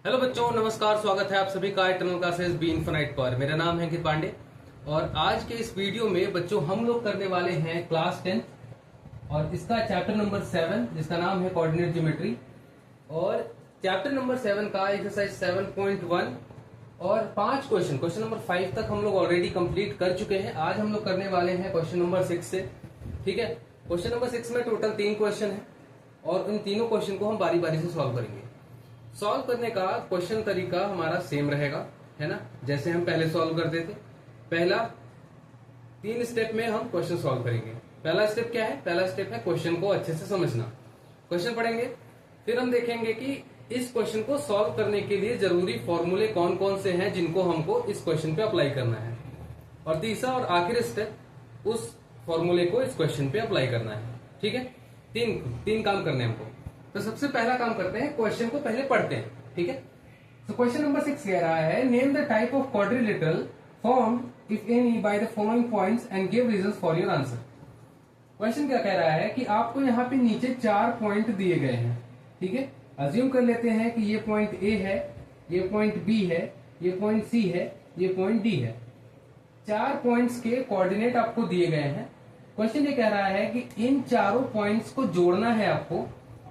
Hello बच्चों, नमस्कार। स्वागत है आप सभी का इटर्नल क्लासेस बी इन्फिनाइट पर। मेरा नाम है अंकित पांडे और आज के इस वीडियो में बच्चों हम लोग करने वाले हैं क्लास 10 और इसका चैप्टर नंबर 7 जिसका नाम है कोऑर्डिनेट ज्योमेट्री। और चैप्टर नंबर 7 का एक्सरसाइज 7.1 और 5 क्वेश्चन नंबर 5 तक हम लोग ऑलरेडी कंप्लीट कर चुके हैं। आज हम लोग करने वाले हैं क्वेश्चन नंबर 6 से। ठीक है, क्वेश्चन नंबर 6 में टोटल 3 क्वेश्चन है और उन तीनों क्वेश्चन को हम बारी बारी से सॉल्व करेंगे। सॉल्व करने का क्वेश्चन तरीका हमारा सेम रहेगा, है ना, जैसे हम पहले सॉल्व करते थे। पहला 3 स्टेप में हम क्वेश्चन सॉल्व करेंगे। पहला स्टेप क्या है? पहला स्टेप है क्वेश्चन को अच्छे से समझना। क्वेश्चन पढ़ेंगे, फिर हम देखेंगे कि इस क्वेश्चन को सॉल्व करने के लिए जरूरी फॉर्मूले कौन कौन से हैं जिनको हमको इस क्वेश्चन पे अप्लाई करना है। और तीसरा और आखिरी स्टेप, उस फॉर्मूले को इस क्वेश्चन पे अप्लाई करना है। ठीक है, तीन काम करने हैं हमको। तो सबसे पहला काम करते हैं, क्वेश्चन को पहले पढ़ते हैं। ठीक है, तो क्वेश्चन नंबर 6 कह रहा है, name the type of quadrilateral formed if any by the following points and give reasons for your answer. Question क्या कह रहा है कि आपको यहाँ पे नीचे 4 पॉइंट दिए गए हैं। ठीक है, अज्यूम कर लेते हैं कि ये पॉइंट ए है, ये पॉइंट बी है, ये पॉइंट सी है, ये पॉइंट डी है। 4 पॉइंट्स के कोऑर्डिनेट आपको दिए गए हैं। क्वेश्चन ये कह रहा है कि इन चारों पॉइंट्स को जोड़ना है आपको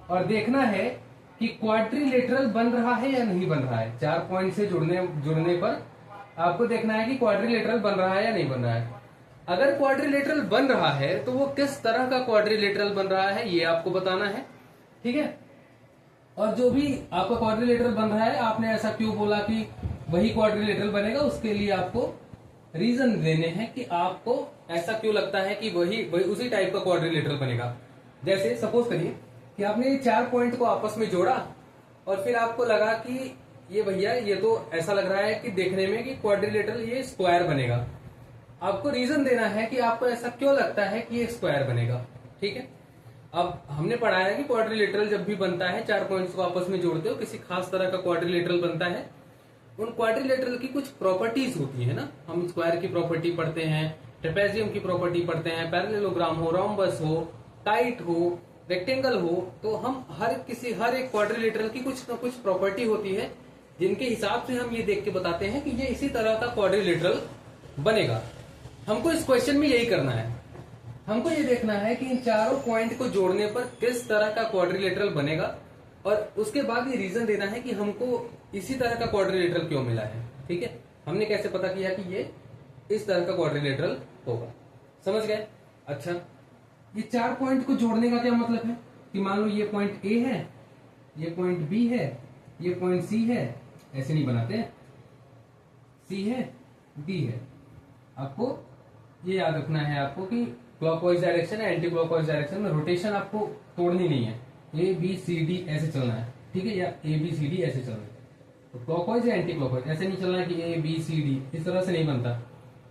और देखना है कि क्वाड्रिलेटरल बन रहा है या नहीं बन रहा है। 4 पॉइंट से जुड़ने पर आपको देखना है कि क्वाड्रिलेटरल बन रहा है या नहीं बन रहा है। अगर क्वाड्रिलेटरल बन रहा है तो वो किस तरह का क्वाड्रिलेटरल बन रहा है ये आपको बताना है। ठीक है, और जो भी आपका क्वाड्रिलेटरल बन रहा है, आपने ऐसा क्यों बोला कि वही क्वाड्रिलेटरल बनेगा, उसके लिए आपको रीजन देने हैं कि आपको ऐसा क्यों लगता है कि वही उसी टाइप का क्वाड्रिलेटरल बनेगा। जैसे सपोज करिए कि आपने ये 4 पॉइंट को आपस में जोड़ा और फिर आपको लगा कि ये भैया ये तो ऐसा लग रहा है कि देखने में कि क्वाड्रिलेटरल ये स्क्वायर बनेगा। आपको रीजन देना है कि आपको ऐसा क्यों लगता है कि ये स्क्वायर बनेगा। ठीक है, अब हमने पढ़ा है कि क्वाड्रिलेटरल जब भी बनता है, 4 पॉइंट्स को आपस में जोड़ते हो, किसी खास तरह का क्वाड्रिलेटरल बनता है। उन क्वाड्रिलेटरल की कुछ प्रॉपर्टीज होती है ना। हम स्क्वायर की प्रॉपर्टी पढ़ते हैं, ट्रेपेजियम की प्रॉपर्टी पढ़ते हैं, पैरेललोग्राम हो, रोम्बस हो, टाइट हो, रेक्टेंगल हो। तो हम हर एक क्वाड्रिलेटरल की कुछ ना कुछ प्रॉपर्टी होती है जिनके हिसाब से हम ये देख के बताते हैं कि ये इसी तरह का क्वाड्रिलेटरल बनेगा। हमको इस क्वेश्चन में यही करना है। हमको ये देखना है कि इन चारों पॉइंट को जोड़ने पर किस तरह का क्वाड्रिलेटरल बनेगा और उसके बाद ये रीजन देना है कि हमको इसी तरह का क्वाड्रिलेटरल क्यों मिला है। ठीक है, हमने कैसे पता किया कि ये इस तरह का क्वाड्रिलेटरल होगा। समझ गए? अच्छा, ये 4 पॉइंट को जोड़ने का क्या मतलब है कि मान लो ये पॉइंट ए है, ये पॉइंट बी है, ये पॉइंट सी है। ऐसे नहीं बनाते हैं, सी है, डी है। आपको ये याद रखना है आपको कि क्लॉकवाइज डायरेक्शन है, एंटी क्लॉकवाइज डायरेक्शन में रोटेशन आपको तोड़नी नहीं है। ए बी सी डी ऐसे चलना है। ठीक है, या ए बी सी डी ऐसे चलना है। तो क्लॉकवाइज या एंटी क्लॉकवाइज ऐसे नहीं चलना है कि ए बी सी डी, इस तरह से नहीं बनता।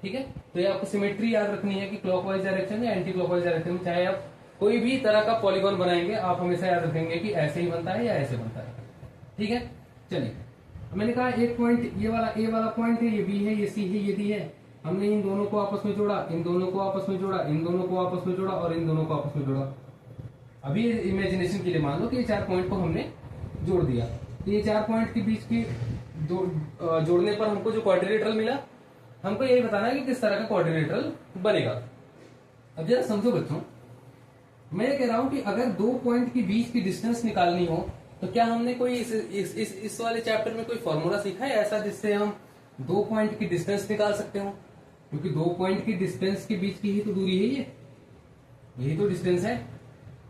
ठीक है, तो ये आपको सिमेट्री याद रखनी है कि क्लॉकवाइज डायरेक्शन या एंटी क्लॉकवाइज डायरेक्शन में चाहे आप कोई भी तरह का पॉलीगॉन बनाएंगे, आप हमेशा याद रखेंगे कि ऐसे ही बनता है या ऐसे बनता है। ठीक है, चलिए, मैंने कहा एक पॉइंट ये वाला ए वाला पॉइंट है, ये बी है, ये सी है, ये डी है। हमने इन दोनों को आपस में जोड़ा, इन दोनों को आपस में जोड़ा, इन दोनों को आपस में जोड़ा और इन दोनों को आपस में जोड़ा। अभी इमेजिनेशन के लिए मान लो कि ये 4 पॉइंट को हमने जोड़ दिया। तो ये 4 पॉइंट के बीच की जोड़ने पर हमको जो क्वाड्रिलेटरल मिला, हमको यही बताना है कि किस तरह का क्वाड्रिलेटरल बनेगा। अब जरा समझो बच्चों, मैं ये कह रहा हूं कि अगर 2 पॉइंट के बीच की डिस्टेंस निकालनी हो तो क्या हमने कोई इस वाले चैप्टर में कोई फॉर्मूला सीखा है ऐसा जिससे हम 2 पॉइंट की डिस्टेंस निकाल सकते हो? क्योंकि 2 पॉइंट की डिस्टेंस के बीच की ही तो दूरी है, यही तो डिस्टेंस है।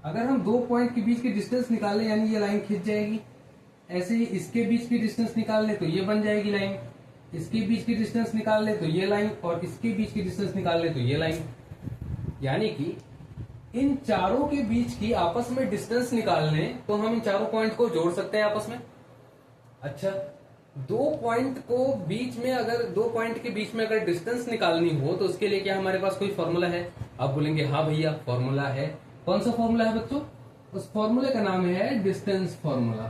अगर हम 2 पॉइंट के बीच की डिस्टेंस निकालें यानी ये लाइन खिंच जाएगी। ऐसे ही इसके बीच की डिस्टेंस निकाल ले तो ये बन जाएगी लाइन, इसके बीच की डिस्टेंस निकाल ले तो ये लाइन, और इसके बीच की डिस्टेंस निकाल ले तो ये लाइन। यानी कि इन चारों के बीच की आपस में डिस्टेंस निकालने तो हम इन चारों पॉइंट को जोड़ सकते हैं आपस में। अच्छा, 2 पॉइंट को बीच में, अगर 2 पॉइंट के बीच में अगर डिस्टेंस निकालनी हो तो उसके लिए क्या हमारे पास कोई फॉर्मूला है? आप बोलेंगे हाँ भैया फॉर्मूला है। कौन सा फॉर्मूला है बच्चों? उस फॉर्मूले का नाम है डिस्टेंस फॉर्मूला,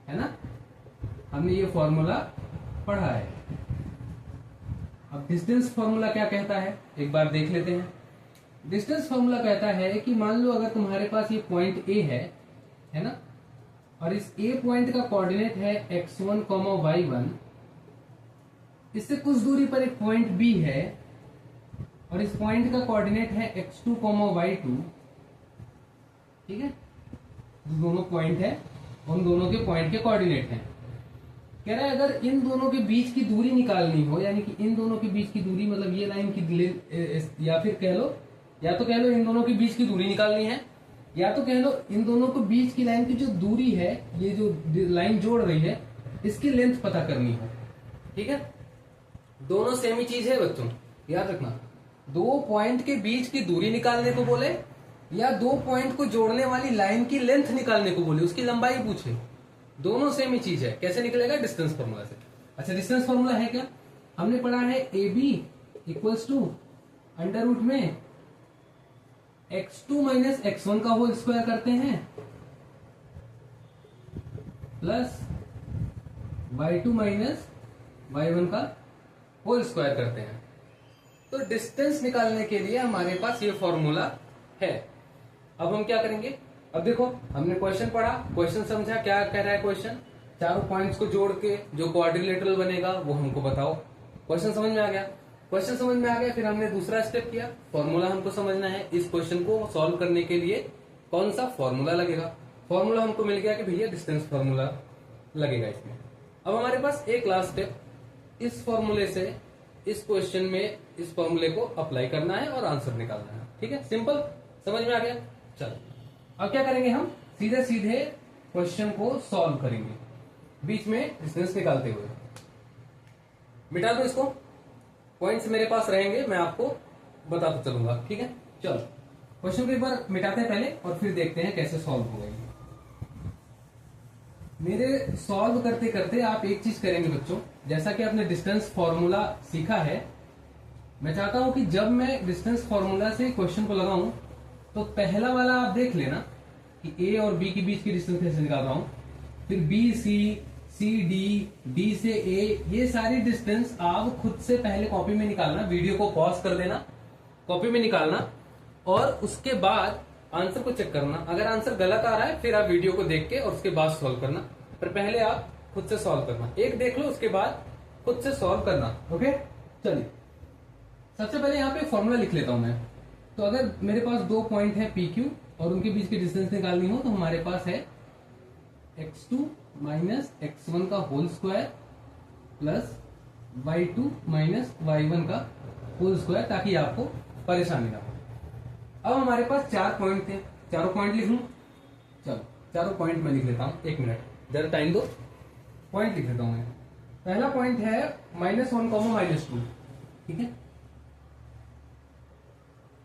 है ना। हमने ये फॉर्मूला पढ़ा है। अब डिस्टेंस फॉर्मूला क्या कहता है एक बार देख लेते हैं। डिस्टेंस फॉर्मूला कहता है कि मान लो अगर तुम्हारे पास ये पॉइंट ए है ना, और इस ए पॉइंट का कोऑर्डिनेट है x1, y1। इससे कुछ दूरी पर एक पॉइंट बी है और इस पॉइंट का कोऑर्डिनेट है x2, y2। ठीक है, जो दोनों पॉइंट है उन दोनों के पॉइंट के कोऑर्डिनेट हैं। कह रहा है अगर इन दोनों के बीच की दूरी निकालनी हो, यानी कि इन दोनों के बीच की दूरी मतलब ये लाइन की, या फिर कह लो, या तो कह लो इन दोनों के बीच की दूरी निकालनी है, या तो कह लो इन दोनों के बीच की लाइन की जो दूरी है, ये जो लाइन जोड़ रही है, इसकी लेंथ पता करनी है। ठीक है, दोनों सेम ही चीज है बच्चों, याद रखना। दो पॉइंट के बीच की दूरी निकालने को बोले या दो पॉइंट को जोड़ने वाली लाइन की लेंथ निकालने को बोले, उसकी लंबाई पूछे, दोनों सेम ही चीज है। कैसे निकलेगा? डिस्टेंस फॉर्मूला से। अच्छा, डिस्टेंस फॉर्मूला है क्या? हमने पढ़ा है A B equals to under root में x2 माइनस x1 का होल स्क्वायर करते हैं प्लस y2 माइनस y1 का होल स्क्वायर करते हैं। तो डिस्टेंस निकालने के लिए हमारे पास ये फॉर्मूला है। अब हम क्या करेंगे? अब देखो, हमने क्वेश्चन पढ़ा, क्वेश्चन समझा, क्या कह रहा है क्वेश्चन? चारों पॉइंट्स को जोड़ के जो क्वाड्रिलेटरल बनेगा वो हमको बताओ। क्वेश्चन समझ में आ गया? क्वेश्चन समझ में आ गया, फिर हमने दूसरा स्टेप किया, फॉर्मूला हमको समझना है। इस क्वेश्चन को सॉल्व करने के लिए कौन सा फॉर्मूला लगेगा? फॉर्मूला हमको मिल गया कि भैया डिस्टेंस फॉर्मूला लगेगा इसमें। अब हमारे पास एक लास्ट स्टेप, इस फॉर्मूले से इस क्वेश्चन में इस फॉर्मूले को अप्लाई करना है और आंसर निकालना है। ठीक है, सिंपल, समझ में आ गया? चलो, अब क्या करेंगे? हम सीधे सीधे क्वेश्चन को सॉल्व करेंगे, बीच में डिस्टेंस निकालते हुए। मिटा दो इसको, पॉइंट्स मेरे पास रहेंगे, मैं आपको बताता चलूंगा। ठीक है, चलो क्वेश्चन को एक बार मिटाते हैं पहले और फिर देखते हैं कैसे सॉल्व होगा। मेरे सॉल्व करते करते आप एक चीज करेंगे बच्चों, जैसा कि आपने डिस्टेंस फॉर्मूला सीखा है, मैं चाहता हूं कि जब मैं डिस्टेंस फॉर्मूला से क्वेश्चन को लगाऊं तो पहला वाला आप देख लेना कि ए और बी के बीच की डिस्टेंस कैसे निकाल रहा हूं, फिर B C, C D, D से ए, ये सारी डिस्टेंस आप खुद से पहले कॉपी में निकालना, वीडियो को पॉज कर देना, कॉपी में निकालना और उसके बाद आंसर को चेक करना। अगर आंसर गलत आ रहा है फिर आप वीडियो को देख के और उसके बाद सॉल्व करना, पर पहले आप खुद से सॉल्व करना। एक देख लो, उसके बाद खुद से सॉल्व करना। ओके, चलिए सबसे पहले यहाँ पे फॉर्मूला लिख लेता हूं मैं। तो अगर मेरे पास दो पॉइंट है पी क्यू और उनके बीच की डिस्टेंस निकालनी हो तो हमारे पास है x2 माइनस x1 का whole square plus y2 minus y1 का होल स्क्वायर, ताकि आपको परेशानी ना हो। अब हमारे पास चार पॉइंट थे, चारों पॉइंट लिख लूं। चलो चारों पॉइंट मैं लिख लेता हूं, एक मिनट जरा टाइम दो, पॉइंट लिख लेता हूं मैं। पहला पॉइंट है -1, -2। ठीक है,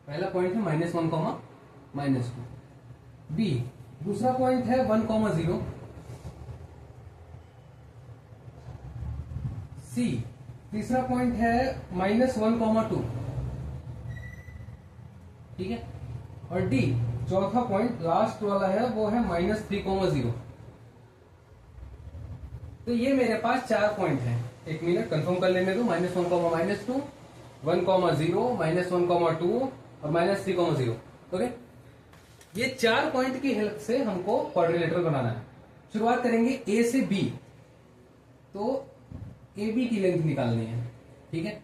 पहला पॉइंट है -1, -2। बी, दूसरा पॉइंट है 1, 0। सी, तीसरा पॉइंट है -1, 2। ठीक है, और डी, चौथा पॉइंट लास्ट वाला है वो है -3, 0। तो ये मेरे पास चार पॉइंट हैं। एक मिनट कंफर्म कर लेने दो, -1, -2, 1, 0, -1, 2 और -3, 0। ओके, ये चार पॉइंट की हेल्प से हमको क्वाड्रिलेटरल बनाना है। शुरुआत करेंगे ए से बी, तो ए बी की लेंथ निकालनी है। ठीक है,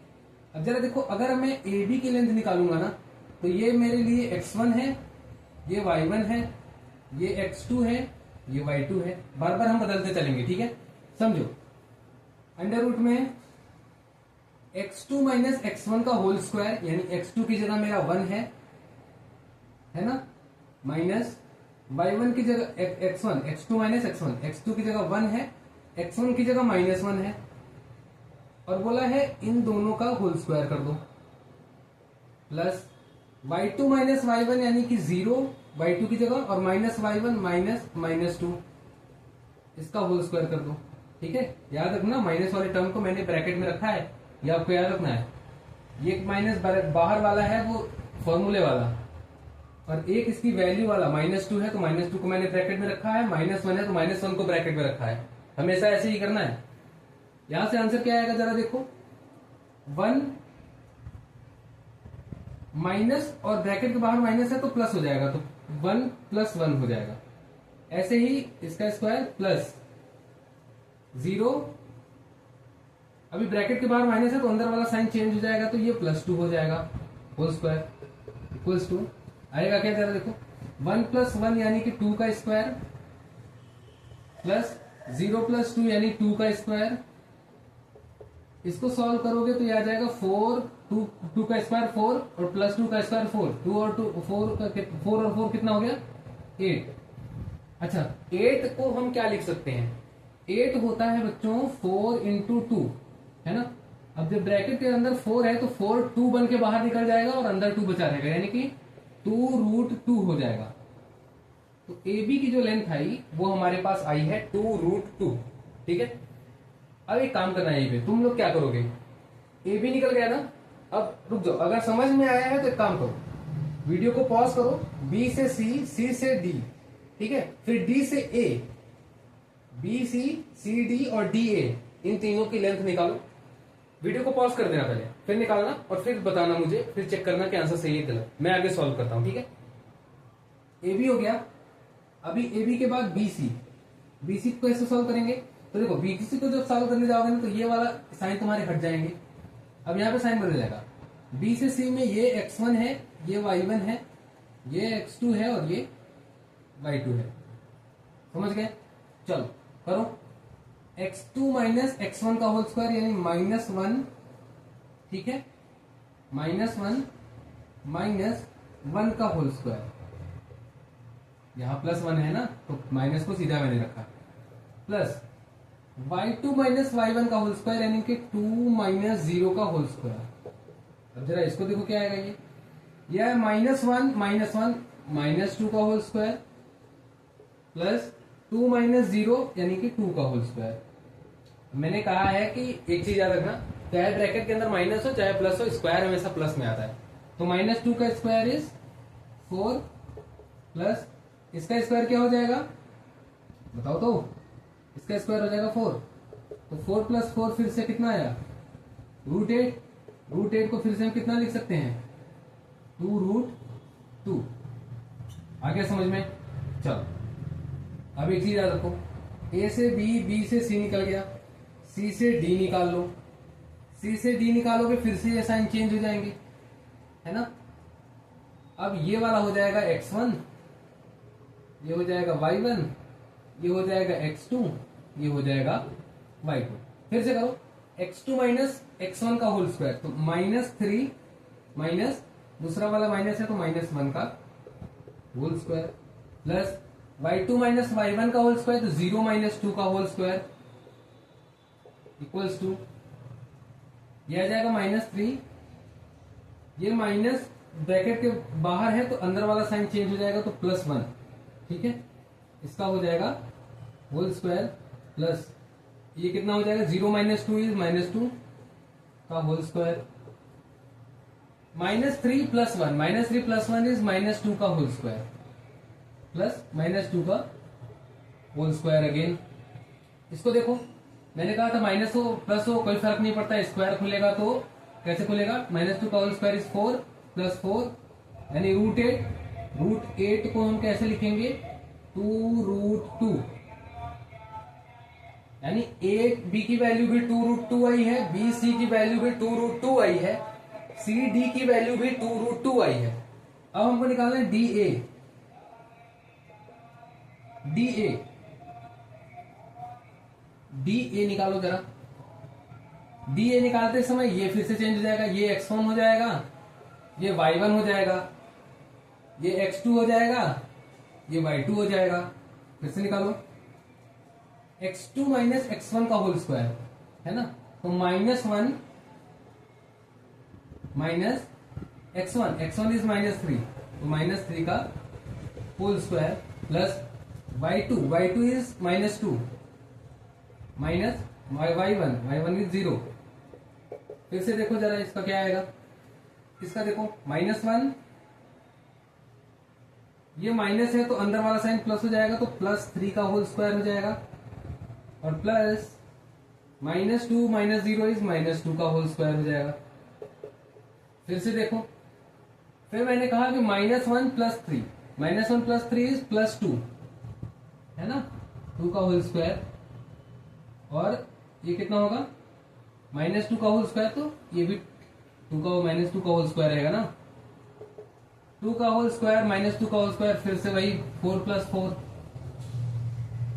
अब जरा देखो, अगर मैं ए बी की लेंथ निकालूंगा ना तो ये मेरे लिए x1 है, ये y1 है, ये x2 है, ये y2 है। बार बार हम बदलते चलेंगे। ठीक है, समझो, अंडर रूट में x2 माइनस x1 का होल स्क्वायर, यानी x2 की जगह मेरा 1 है ना, माइनस y1 की जगह x1, x2 minus x1, x2 की जगह 1 है, x1 की जगह -1 है, और बोला है इन दोनों का होल स्क्वायर कर दो, प्लस y2 माइनस y1 यानी कि 0 y2 की जगह, और -y1 माइनस -2, इसका होल स्क्वायर कर दो। ठीक है, याद रखना माइनस वाले टर्म को मैंने ब्रैकेट में रखा है, ये आपको याद रखना है। ये माइनस बाहर वाला है वो फॉर्मूले वाला, और एक इसकी वैल्यू वाला -2 है, तो -2 को मैंने ब्रैकेट में रखा है, -1 है तो -1 को ब्रैकेट में रखा है। हमेशा ऐसे ही करना है। यहां से आंसर क्या आएगा जरा देखो, 1 माइनस और ब्रैकेट के बाहर माइनस है तो प्लस हो जाएगा, तो 1 + 1 हो जाएगा। ऐसे ही इसका स्क्वायर प्लस 0, अभी ब्रैकेट के बाहर माइनस है तो अंदर वाला साइन चेंज हो जाएगा, तो ये +2 हो जाएगा होल स्क्वायर इक्वल्स टू आएगा क्या, जरा देखो 1 + 1 यानी कि 2 का स्क्वायर प्लस 0 + 2 यानी 2 का स्क्वायर। इसको सॉल्व करोगे तो ये आ जाएगा 4, 2 का स्क्वायर 4 और +2 का स्क्वायर 4, 2 और 2 4 और 4 कितना हो गया 8। अच्छा 8 को हम क्या लिख सकते हैं, 8 होता है बच्चों 4 × 2, है ना। अब जब ब्रैकेट के अंदर 4 है तो 4 2 बन के बाहर निकल जाएगा और अंदर 2 बचा रहेगा, यानी कि 2√2 हो जाएगा। तो AB की जो लेंथ आई वो हमारे पास आई है 2√2, ठीक है। अब एक काम करना है, यहीं पे तुम लोग क्या करोगे, AB निकल गया ना, अब रुक जाओ, अगर समझ में आया है तो एक काम करो, वीडियो को पॉज करो, B से C, C से D, ठीक है, फिर D से A, BC, CD और DA, इन तीनों की लेंथ निकालो। वीडियो को पॉज कर देना पहले, फिर निकालना और फिर बताना मुझे, फिर चेक करना कि आंसर सही है गलत। मैं आगे सॉल्व करता हूं, ठीक है। AB हो गया, अभी AB के बाद BC, BC को कैसे सॉल्व करेंगे, तो देखो BC को जब सॉल्व करने जाओगे ना तो ये वाला साइन तुम्हारे हट जाएंगे, अब यहाँ पे साइन बदल जाएगा। B से C में ये x1 है, ये y1 है, ये x2 है और ये y2 है, समझ गए। चलो करो, x2 - x1 का होल स्क्वायर यानी -1, ठीक है, -1 - 1 का होल स्क्वायर, यहां +1 है ना तो माइनस को सीधा मैंने रखा, प्लस y2 - y1 का होल स्क्वायर यानी कि 2 - 0 का होल स्क्वायर। अब जरा इसको देखो क्या आएगा, ये है -1 - 1 -2 का होल स्क्वायर प्लस 2 - 0 यानी कि 2 का होल स्क्वायर। मैंने कहा है कि एक चीज याद रखना, चाहे ब्रैकेट के अंदर माइनस हो चाहे प्लस हो, स्क्वायर हमेशा प्लस में आता है। तो -2 का स्क्वायर इज 4 प्लस इसका स्क्वायर क्या हो जाएगा बताओ, तो इसका स्क्वायर हो जाएगा 4, तो 4 + 4 फिर से कितना आया √8, √8 को फिर से हम कितना लिख सकते हैं 2√2। आ गया समझ में। चलो अब एक चीज याद रखो, A से B, B से C निकल गया, C से D निकाल लो, C से D निकालोगे फिर से ये साइन चेंज हो जाएंगे, है ना। अब ये वाला हो जाएगा x1, ये हो जाएगा y1, ये हो जाएगा x2, ये हो जाएगा y2। फिर से करो, x2 - x1 का होल स्क्वायर, तो -3 माइनस दूसरा वाला माइनस है तो -1 का whole square plus y2 - y1 का होल स्क्वायर, तो 0 - 2 का होल स्क्वायर इक्वल्स टू ये आ जाएगा -3, ये माइनस ब्रैकेट के बाहर है तो अंदर वाला साइन चेंज हो जाएगा तो +1, ठीक है। इसका हो जाएगा होल स्क्वायर प्लस ये कितना हो जाएगा 0 - 2 इज -2 का होल स्क्वायर, -3 + 1, -3 + 1 इज -2 का होल स्क्वायर प्लस -2 का होल स्क्वायर अगेन। इसको देखो, मैंने कहा था माइनस हो प्लस हो कोई फर्क नहीं पड़ता, स्क्वायर खुलेगा तो कैसे खुलेगा, -2 का होल स्क्वायर इज 4 + 4 यानी √8, √8 को हम कैसे लिखेंगे 2√2, यानी A B की वैल्यू भी 2√2 आई है, B C की वैल्यू भी 2√2 आई है, C D की वैल्यू भी 2√2 आई है। अब हमको निकालना है DA, DA निकालो जरा। DA निकालते समय ये फिर से चेंज हो जाएगा, ये x1 हो जाएगा, ये y1 हो जाएगा, ये x2 हो जाएगा, ये y2 हो जाएगा। फिर से निकालो, x2 - x1 का होल स्क्वायर है ना, तो -1 - x1 इज -3, तो -3 का whole square plus y2 is -2 minus y1 is 0। फिर से देखो जरा इसका क्या आएगा, इसका देखो -1, ये माइनस है तो अंदर वाला साइन प्लस हो जाएगा तो +3 का होल स्क्वायर हो जाएगा और प्लस -2 - 0 इज -2 का होल स्क्वायर हो जाएगा। फिर से देखो, फिर मैंने कहा कि -1 + 3, -1 + 3 इज +2, है ना, 2 का होल स्क्वायर, और ये कितना होगा -2 का होल स्क्वायर, तो ये भी -2 का होल स्क्वायर रहेगा ना, 2 का होल स्क्वायर -2 का होल स्क्वायर, फिर से वही 4 + 4,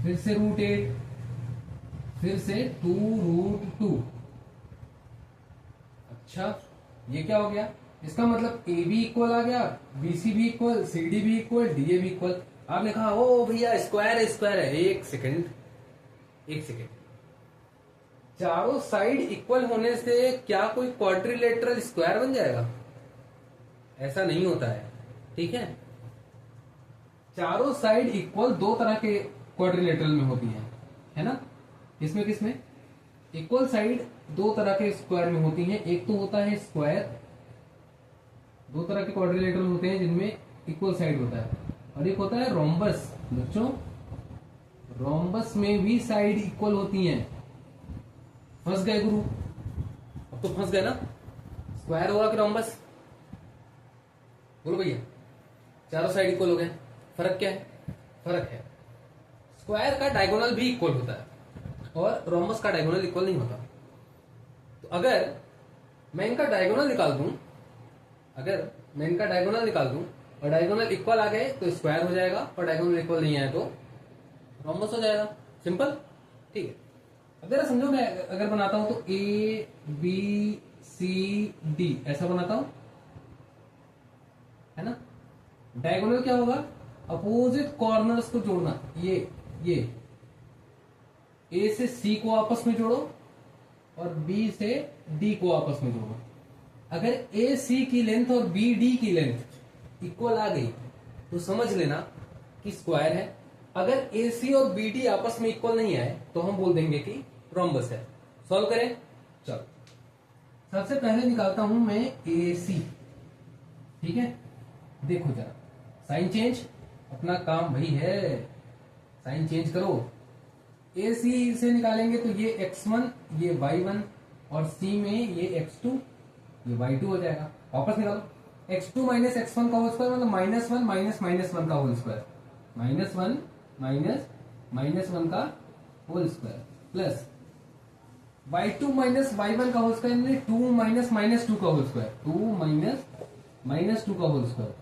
फिर से √8, फिर से 2√2। अच्छा, ये क्या हो गया, इसका मतलब ए भी इक्वल आ गया, बीसी भी इक्वल, सीडी भी इक्वल, डीए भी इक्वल। आपने कहा ओ भैया स्क्वायर स्क्वायर है, एक सेकंड, चारों साइड इक्वल होने से क्या कोई क्वाड्रिलेटरल स्क्वायर बन जाएगा? ऐसा नहीं होता है, ठीक है। चारों साइड इक्वल दो तरह के क्वाड्रिलेटरल में होती है ना। किसमें किसमें? इक्वल साइड दो तरह के स्क्वायर में होती हैं। एक तो होता है स्क्वायर, दो तरह के क्वाड्रिलेटरल होते हैं जिनमें इक्वल साइड होता है, और एक होता है रोम्बस। बच्चों, रोम्बस में भी साइड इक्वल होती हैं। फंस गए गुरु? अब तो फंस गए ना। स्क्वायर होगा कि रोम्बस? बोलो भैया, चारों साइड इक्वल हो गए, फर्क क्या है? फर्क है, स्क्वायर का डायगोनल भी इक्वल होता है और रोम्बस का डायगोनल इक्वल नहीं होता। तो अगर मैं इनका डायगोनल निकाल दूं, और डायगोनल इक्वल आ गए तो स्क्वायर हो जाएगा, और डायगोनल इक्वल नहीं आए तो रोम्बस हो जाएगा। सिंपल, ठीक है। अब जरा समझो, मैं अगर बनाता हूं तो ABCD ऐसा बनाता हूं, है ना। डायगोनल क्या होगा? अपोजिट कॉर्नर्स को जोड़ना। ये A से C को आपस में जोड़ो और B से D को आपस में जोड़ो। अगर AC की लेंथ और BD की लेंथ इक्वल आ गई तो समझ लेना कि स्क्वायर है। अगर AC और BD आपस में इक्वल नहीं आए तो हम बोल देंगे कि रोम्बस है। सॉल्व करें, चलो। सबसे पहले निकालता हूं मैं AC, ठीक है। देखो जरा, साइन चेंज, अपना काम वही है, साइन चेंज करो। AC से निकालेंगे तो ये x1, ये y1, और C में ये x2, ये y2 हो जाएगा। वापस निकालो, x2 - x1 का होल स्क्वायर मतलब -1 - -1 का होल स्क्वायर, -1 का whole square, plus y2 - y1 का होल स्क्वायर मतलब 2 - -2 का होल स्क्वायर, 2 - -2 का होल स्क्वायर।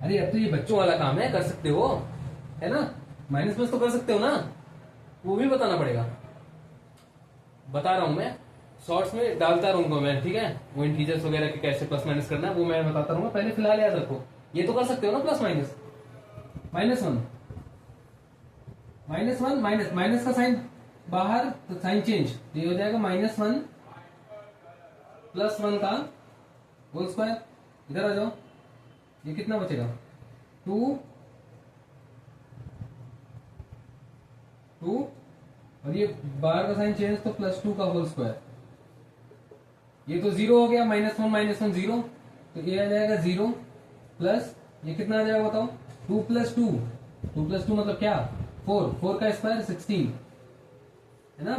अरे अब तो ये बच्चों वाला काम है, कर सकते हो, है ना। माइनस प्लस तो कर सकते हो ना, वो भी बताना पड़ेगा। बता रहा हूं मैं, शॉर्ट्स में डालता रहूंगा मैं, ठीक है। वो इंटीजर्स वगैरह के कैसे प्लस माइनस करना है वो मैं बताता रहूंगा। पहले फिलहाल याद रखो, ये तो कर सकते हो ना, प्लस माइनस, -1 माइनस का साइन बाहर तो साइन चेंज, ये हो जाएगा -1 + 1 का होल स्क्वायर। इधर आ जाओ, ये कितना बचेगा? 2 और ये बाहर का साइन चेंज तो +2 का होल स्क्वायर। ये तो 0 हो गया, -1 - 0, तो ये आ जाएगा 0 प्लस ये कितना आ जाएगा बताओ? 2 + 2 मतलब क्या? 4 का स्क्वायर 16, है ना।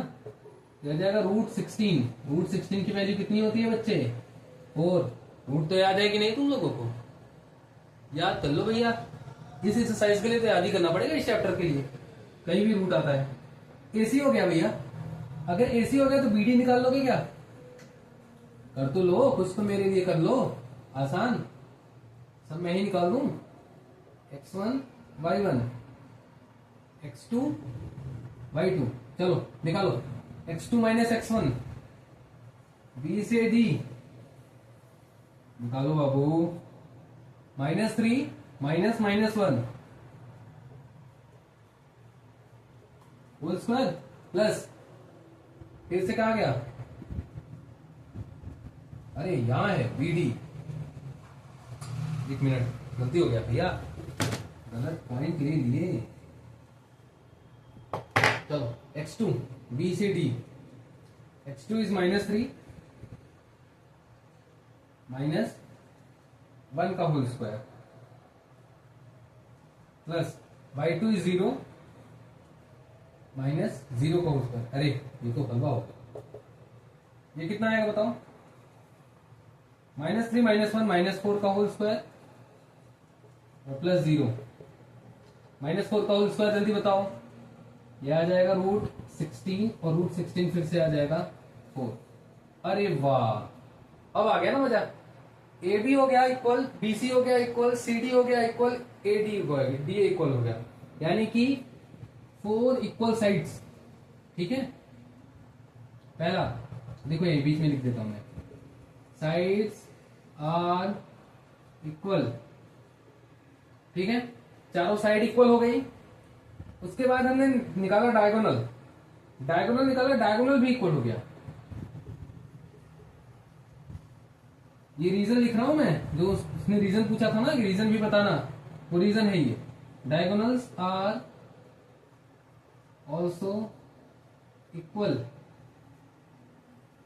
ये आ जाएगा √16। √16 की वैल्यू कितनी होती है बच्चे? 4। रूट तो याद है कि नहीं तुम लोगों को? याद कर लो भैया, इस एक्सरसाइज के लिए तो याद ही करना पड़ेगा, इस चैप्टर के लिए कहीं भी रूट आता है। AC हो गया भैया, अगर AC हो गया तो BD निकाल लोगे क्या? कर तो लो, कुछ तो मेरे लिए कर लो, आसान, सब मैं ही निकाल दूं। x1 y1, x2 y2, चलो निकालो। x2 - x1, B से D निकालो बाबू, -3 -1 होल स्क्वायर, प्लस फिर से कहा गया, अरे यहां है BD। एक मिनट, गलती हो गया भैया, गलत पॉइंट ले लिए। चलो, x2 B से D, x2 इज -3 -1 का whole square, plus y2 is 0 -0 का होल स्क्वायर। अरे ये तो हलवा हो गया, ये कितना आएगा बताओ? -3 - 1 -4 का होल स्क्वायर और प्लस 0, -4 का होल स्क्वायर जल्दी बताओ। ये आ जाएगा √16 और √16 फिर से आ जाएगा 4। अरे वाह, अब आ गया ना मजा। ए बी हो गया इक्वल, बी सी हो गया इक्वल, सी डी हो गया equal, A D D equal हो गया, यानी कि 4 इक्वल साइड्स। ठीक है, पहला देखो ये बीच में लिख देता हूं मैं, साइड्स आर इक्वल। ठीक है, चारों साइड इक्वल हो गई। उसके बाद हमने निकाला डायगोनल, डायगोनल निकाला, डायगोनल भी इक्वल हो गया। ये रीजन लिख रहा हूं मैं, जो उसने रीजन पूछा था ना कि रीजन भी बताना, वो रीजन है ये। डायगोनल्स आर ऑल्सो इक्वल,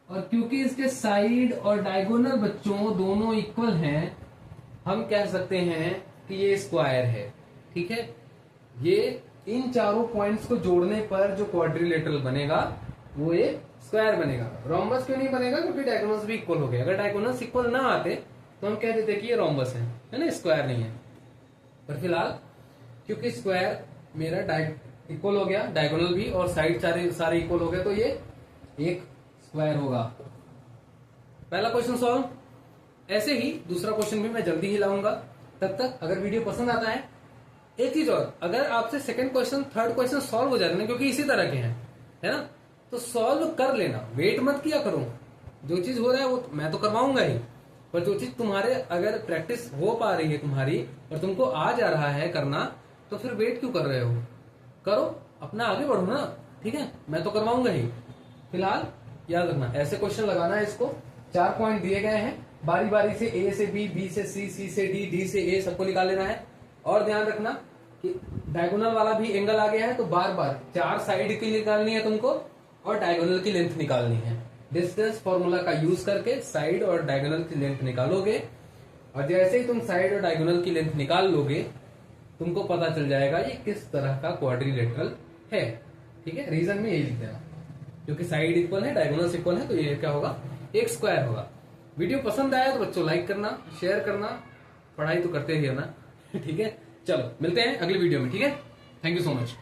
और क्योंकि इसके साइड और डायगोनल बच्चों दोनों इक्वल हैं, हम कह सकते हैं कि ये स्क्वायर है। ठीक है, ये इन चारों पॉइंट्स को जोड़ने पर जो क्वाड्रिलेटरल बनेगा वो एक स्क्वायर बनेगा। रोम्बस क्यों नहीं बनेगा? क्योंकि डायगोनल्स भी इक्वल हो गए। अगर डायगोनल्स इक्वल ना आते तो हम कह देते कि ये रोम्बस है ना, स्क्वायर नहीं है। पर फिलहाल क्योंकि स्क्वायर मेरा इक्वल हो गया, डायगोनल भी और साइड सारे इक्वल हो गए, तो ये एक स्क्वायर होगा। पहला क्वेश्चन सॉल्व। ऐसे ही दूसरा क्वेश्चन भी मैं जल्दी ही लाऊंगा। तब तक अगर वीडियो पसंद आता है, एक चीज और, अगर आपसे second question third question solve हो जाते हैं, क्योंकि इसी तरह के हैं, है ना, तो सॉल्व कर लेना, वेट मत किया करो। जो चीज हो रहा है वो मैं तो करवाऊंगा ही, पर जो चीज तुम्हारे अगर प्रैक्टिस हो पा रही है तुम्हारी और तुमको आ जा रहा है करना, तो फिर वेट क्यों कर रहे हो? करो, अपना आगे बढ़ो ना। ठीक है, मैं तो करवाऊंगा ही। फिलहाल याद रखना, ऐसे क्वेश्चन लगाना है। इसको 4 पॉइंट दिए गए हैं, बारी बारी से ए से बी, बी से सी, सी से डी, डी से ए, सबको निकाल लेना है। और ध्यान रखना कि डायगोनल वाला भी एंगल आ गया है, तो बार बार 4 साइड की निकालनी है तुमको और डायगोनल की लेंथ निकालनी है। डिस्टेंस फॉर्मूला का यूज करके साइड और डायगोनल की लेंथ निकालोगे, और जैसे ही तुम साइड और डायगोनल की लेंथ निकाल लोगे, तुमको पता चल जाएगा ये किस तरह का क्वाड्रिलेटरल है। ठीक है, रीजन में यही लिख देना, क्योंकि साइड इक्वल है, डायगोनल्स इक्वल है, तो ये क्या होगा? एक स्क्वायर होगा। वीडियो पसंद आया तो बच्चों लाइक करना, शेयर करना, पढ़ाई तो करते ही है ना। ठीक है, चलो मिलते हैं अगली वीडियो में। ठीक है, थैंक यू सो मच।